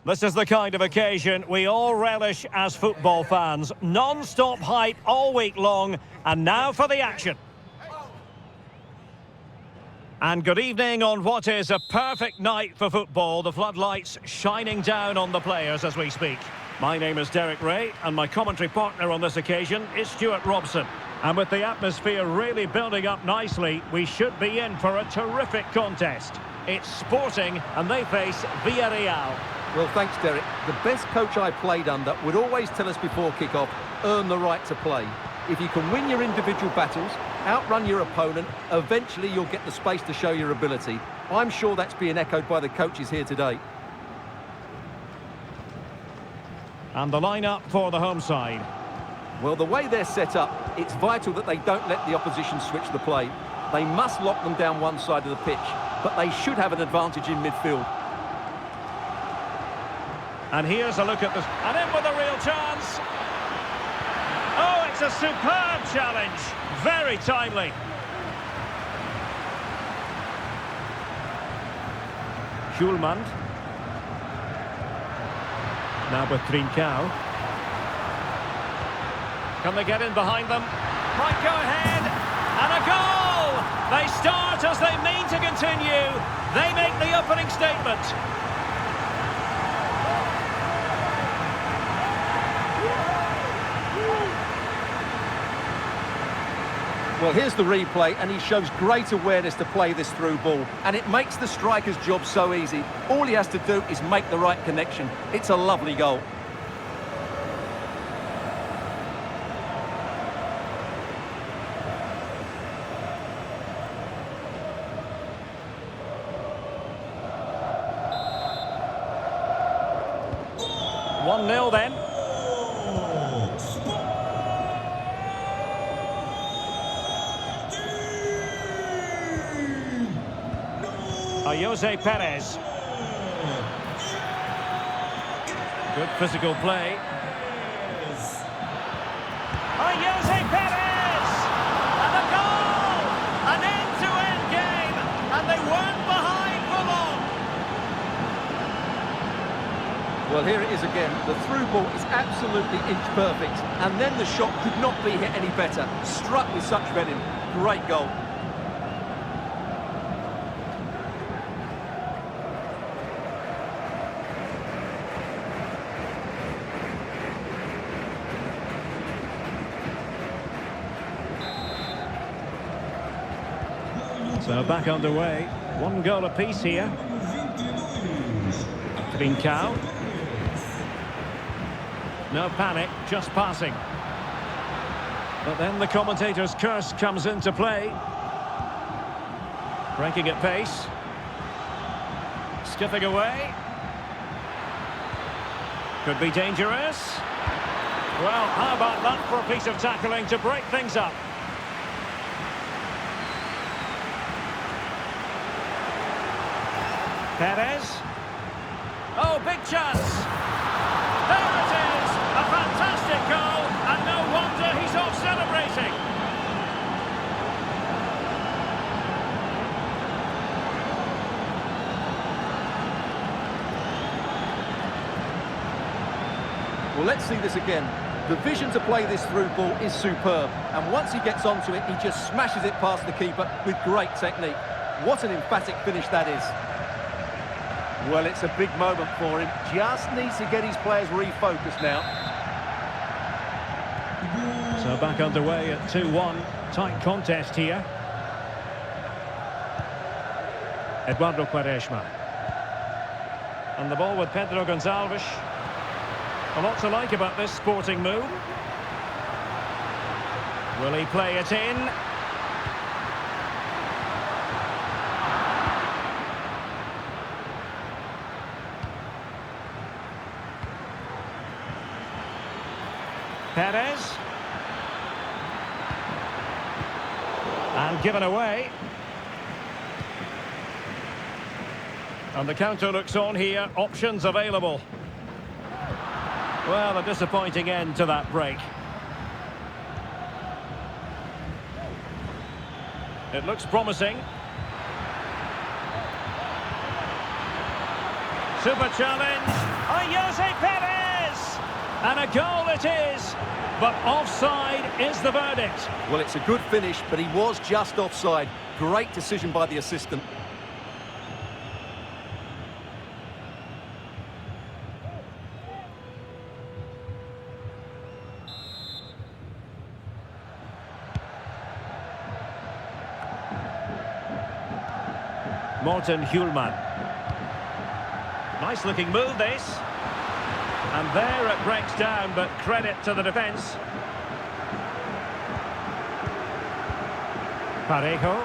This is the kind of occasion we all relish as football fans. Non-stop hype all week long, and now for the action. And good evening on what is a perfect night for football. The floodlights shining down on the players as we speak. My name is Derek Ray, and my commentary partner on this occasion is Stuart Robson. And with the atmosphere really building up nicely, we should be in for a terrific contest. It's Sporting, and they face Villarreal. Well, thanks, Derek. The best coach I played under would always tell us before kick-off, earn the right to play. If you can win your individual battles, outrun your opponent, eventually you'll get the space to show your ability. I'm sure that's being echoed by the coaches here today. And the line-up for the home side. Well, the way they're set up, it's vital that they don't let the opposition switch the play. They must lock them down one side of the pitch, but they should have an advantage in midfield. And here's a look at this. And in with a real chance. Oh, it's a superb challenge. Very timely. Schulman. Now with Trincao. Can they get in behind them? Might go ahead. And a goal! They start as they mean to continue. They make the opening statement. Well, here's the replay, and he shows great awareness to play this through ball, and it makes the striker's job so easy. All he has to do is make the right connection. It's a lovely goal. One 0 then. Jose Perez. Good physical play. Jose Perez! And a goal! An end-to-end game! And they weren't behind for long! Well, here it is again. The through ball is absolutely inch perfect. And then the shot could not be hit any better. Struck with such venom. Great goal. So back underway. One goal apiece here. Trincao. No panic, just passing. But then the commentator's curse comes into play. Breaking at pace. Skipping away. Could be dangerous. Well, how about that for a piece of tackling to break things up? Perez. Oh, big chance. There it is. A fantastic goal. And no wonder he's off celebrating. Well, let's see this again. The vision to play this through ball is superb. And once he gets onto it, he just smashes it past the keeper with great technique. What an emphatic finish that is. Well, it's a big moment for him. Just needs to get his players refocused now. So back underway at 2-1. Tight contest here. Eduardo Quaresma. And the ball with Pedro Gonçalves. A lot to like about this Sporting move. Will he play it in? Perez. And given away. And the counter looks on here. Options available. Well, a disappointing end to that break. It looks promising. Super challenge. Jose Perez! And a goal it is, but offside is the verdict. Well, it's a good finish, but he was just offside. Great decision by the assistant. Morten Hjulman. Nice looking move this. And there it breaks down, but credit to the defence. Parejo.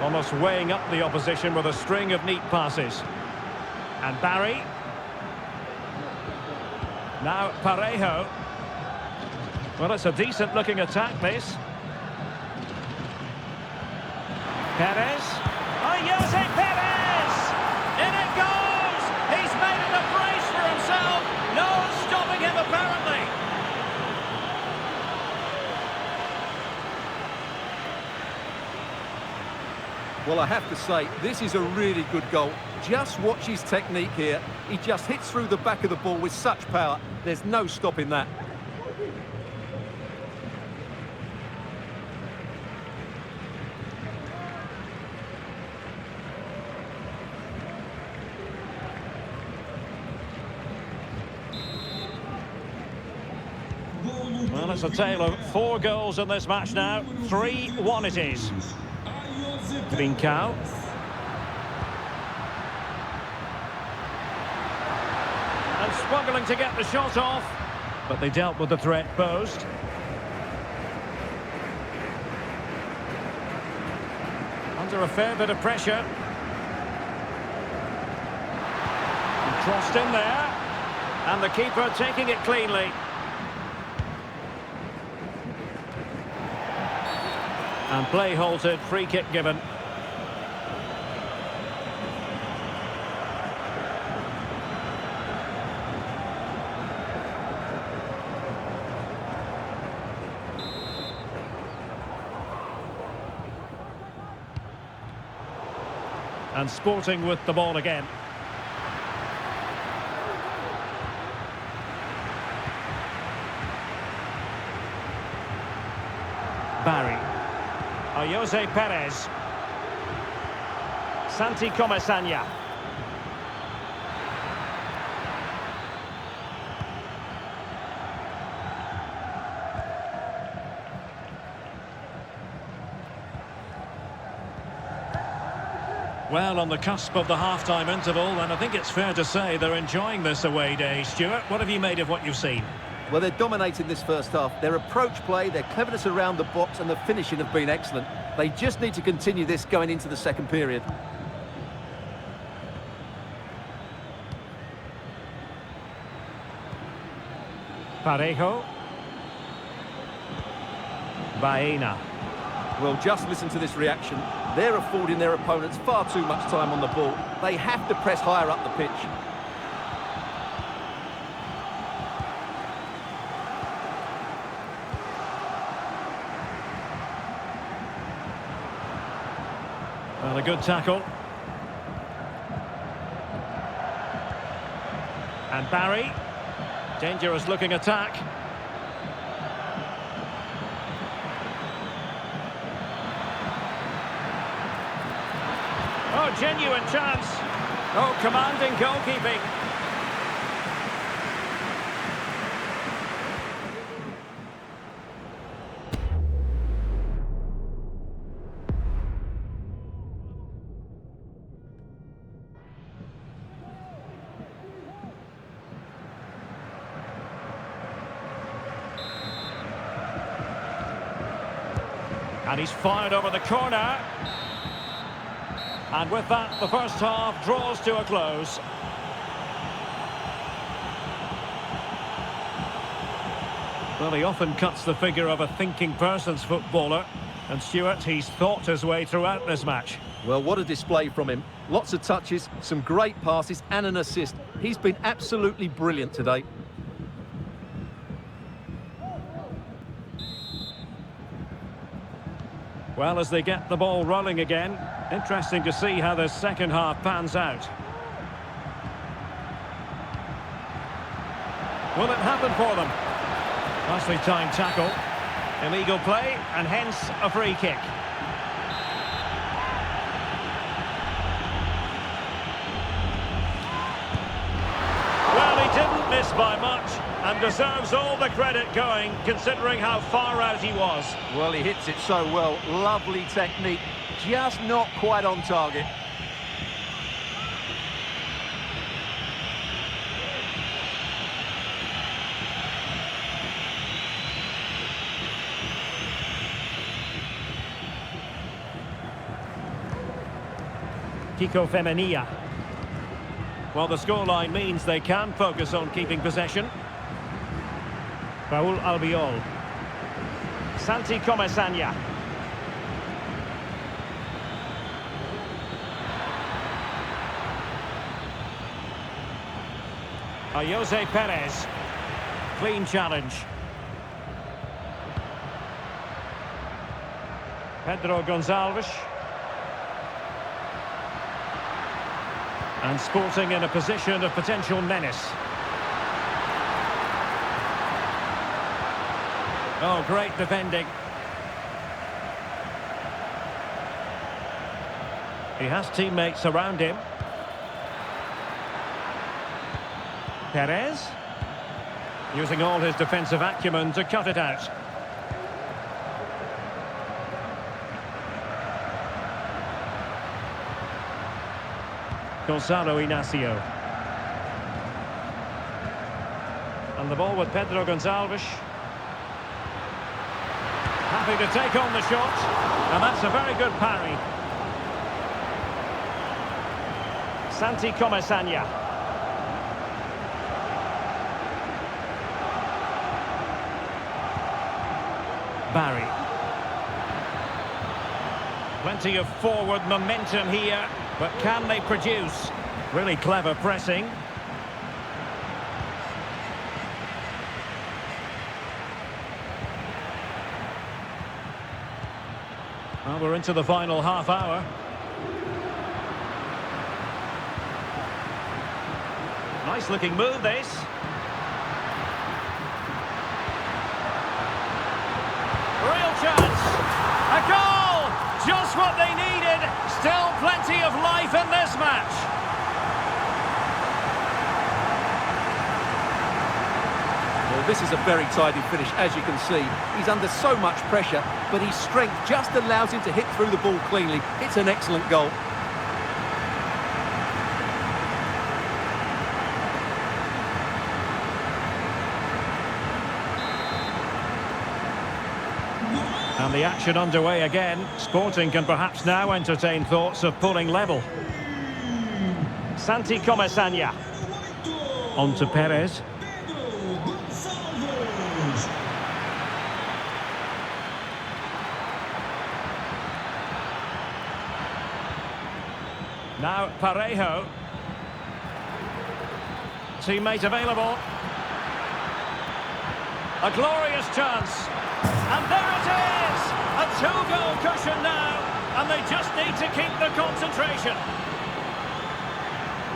Almost weighing up the opposition with a string of neat passes. And Barry. Now Parejo. Well, it's a decent looking attack, this. Perez. Jose Perez! In it goes! He's made it a brace for himself. No stopping him, apparently. Well, I have to say, this is a really good goal. Just watch his technique here. He just hits through the back of the ball with such power. There's no stopping that. Well, it's a tale of 4 goals in this match now. 3-1 it is. Trincao. And struggling to get the shot off, but they dealt with the threat posed. Under a fair bit of pressure. And crossed in there. And the keeper taking it cleanly. And play halted, free kick given. And Sporting with the ball again. Barry. Jose Perez. Santi Comesaña. Well, on the cusp of the half-time interval, and I think it's fair to say they're enjoying this away day. Stuart, what have you made of what you've seen? Well, they're dominating this first half. Their approach play, their cleverness around the box and the finishing have been excellent. They just need to continue this going into the second period. Parejo. Baena. Well, just listen to this reaction. They're affording their opponents far too much time on the ball. They have to press higher up the pitch. Well, a good tackle. And Barry. Dangerous looking attack. Oh, genuine chance. Oh, commanding goalkeeping. And he's fired over the corner. And with that, the first half draws to a close. Well, he often cuts the figure of a thinking person's footballer. And Stuart, he's thought his way throughout this match. Well, what a display from him. Lots of touches, some great passes and an assist. He's been absolutely brilliant today. Well, as they get the ball rolling again, interesting to see how the second half pans out. Will it happen for them? Nicely timed tackle. Illegal play, and hence a free kick. Well, he didn't miss by much, and deserves all the credit going, considering how far out he was. Well, he hits it so well. Lovely technique, just not quite on target. Kiko Femenia. Well, the scoreline means they can focus on keeping possession. Raul Albiol. Santi Comesanya. Jose Perez. Clean challenge. Pedro Gonçalves. And Sporting in a position of potential menace. Oh, great defending. He has teammates around him. Perez. Using all his defensive acumen to cut it out. Gonzalo Inacio. And the ball with Pedro Gonçalves. Happy to take on the shot. And that's a very good parry. Santi Comesanya. Barry. Plenty of forward momentum here. But can they produce? Really clever pressing. Well, we're into the final half hour. Nice looking move, this. Real chance. A goal! Just what they needed. Still plenty of life in this match. Well, this is a very tidy finish, as you can see. He's under so much pressure, but his strength just allows him to hit through the ball cleanly. It's an excellent goal. And the action underway again. Sporting can perhaps now entertain thoughts of pulling level. Santi Comesanya. On to Perez. Now Parejo. Teammate available. A glorious chance. And there it is! A two-goal cushion now, and they just need to keep the concentration.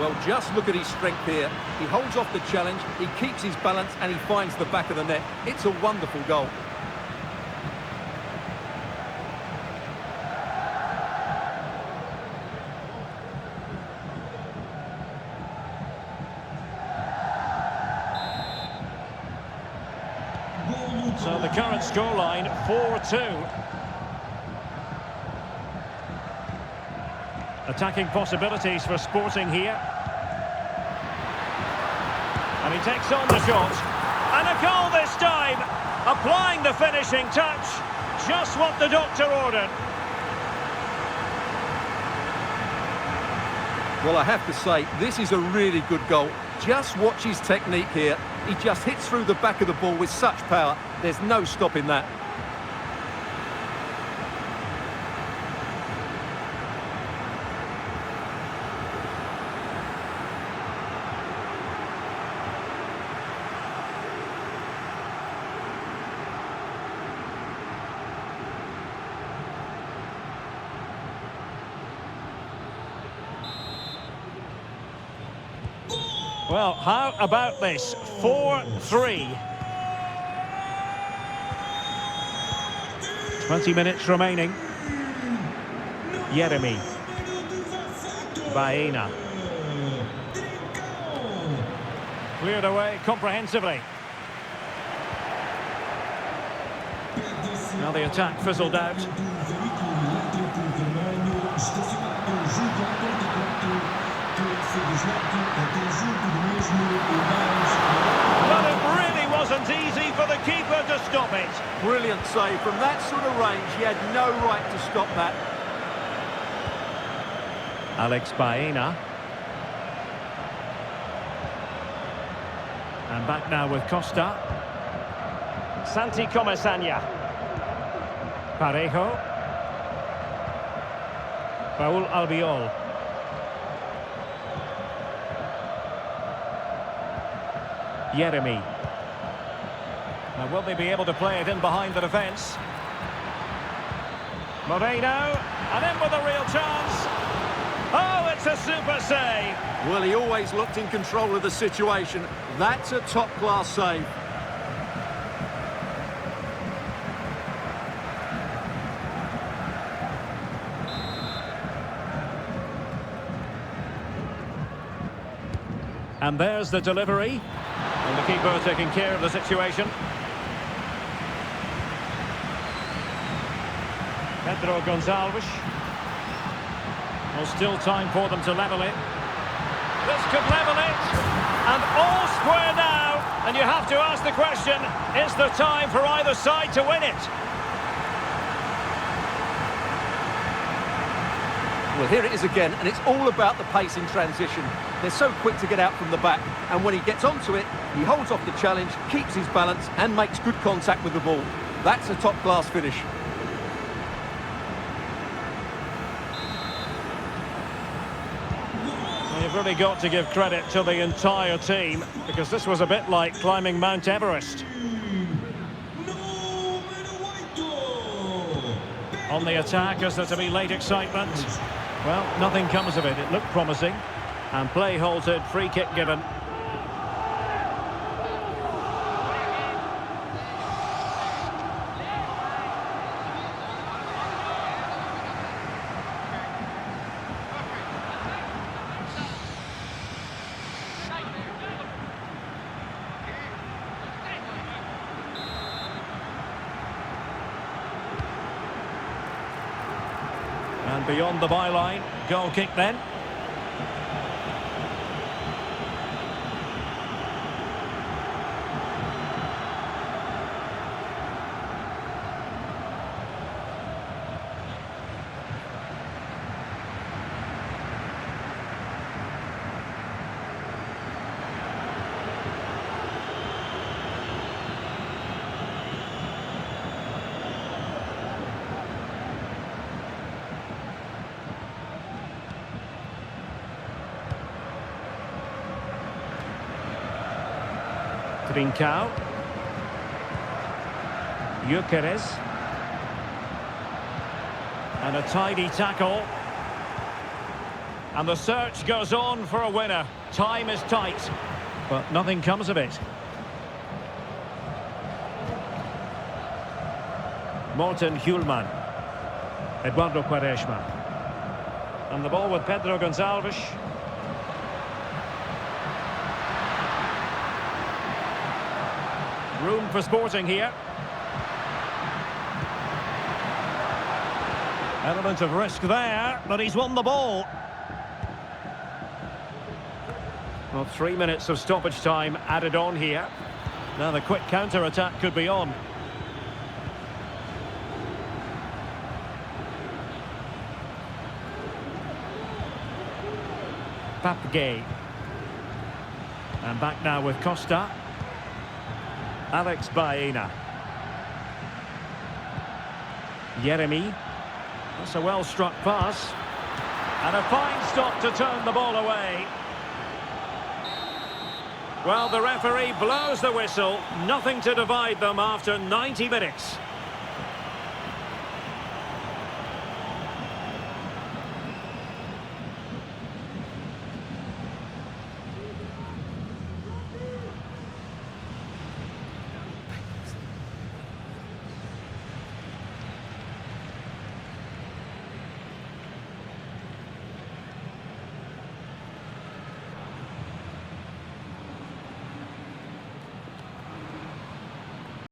Well, just look at his strength here. He holds off the challenge, he keeps his balance, and he finds the back of the net. It's a wonderful goal. So the current scoreline, 4-2. Attacking possibilities for Sporting here. And he takes on the shot. And a goal this time! Applying the finishing touch. Just what the doctor ordered. Well, I have to say, this is a really good goal. Just watch his technique here. He just hits through the back of the ball with such power. There's no stopping that. Well, how about this? 4-3. 20 minutes remaining. Jeremy. Baena. Cleared away comprehensively. Now the attack fizzled out. But it really wasn't easy for the keeper to stop it. Brilliant save. From that sort of range, he had no right to stop that. Alex Baena. And back now with Costa. Santi Comesaña. Parejo. Raúl Albiol. Jeremy. Now will they be able to play it in behind the defence? Moreno. And in with a real chance. Oh, it's a super save. Well, he always looked in control of the situation. That's a top-class save. And there's the delivery. And the keeper taking care of the situation. Pedro Gonçalves. Well, still time for them to level it. This could level it. And all square now. And you have to ask the question, is there time for either side to win it? Well, here it is again, and it's all about the pace in transition. They're so quick to get out from the back, and when he gets onto it, he holds off the challenge, keeps his balance, and makes good contact with the ball. That's a top-class finish. You've really got to give credit to the entire team, because this was a bit like climbing Mount Everest. On the attack, is there to be late excitement? Well, nothing comes of it. It looked promising. And play halted, free kick given. And beyond the byline, goal kick then. Trincao. Gyökeres. And a tidy tackle. And the search goes on for a winner. Time is tight, but nothing comes of it. Morten Hjulman. Eduardo Quaresma. And the ball with Pedro Gonçalves. Room for Sporting here. Element of risk there, but he's won the ball. Well, 3 minutes of stoppage time added on here. Now the quick counter-attack could be on. Papgay. And back now with Costa. Alex Baena. Jeremy. That's a well-struck pass. And a fine stop to turn the ball away. Well, the referee blows the whistle. Nothing to divide them after 90 minutes.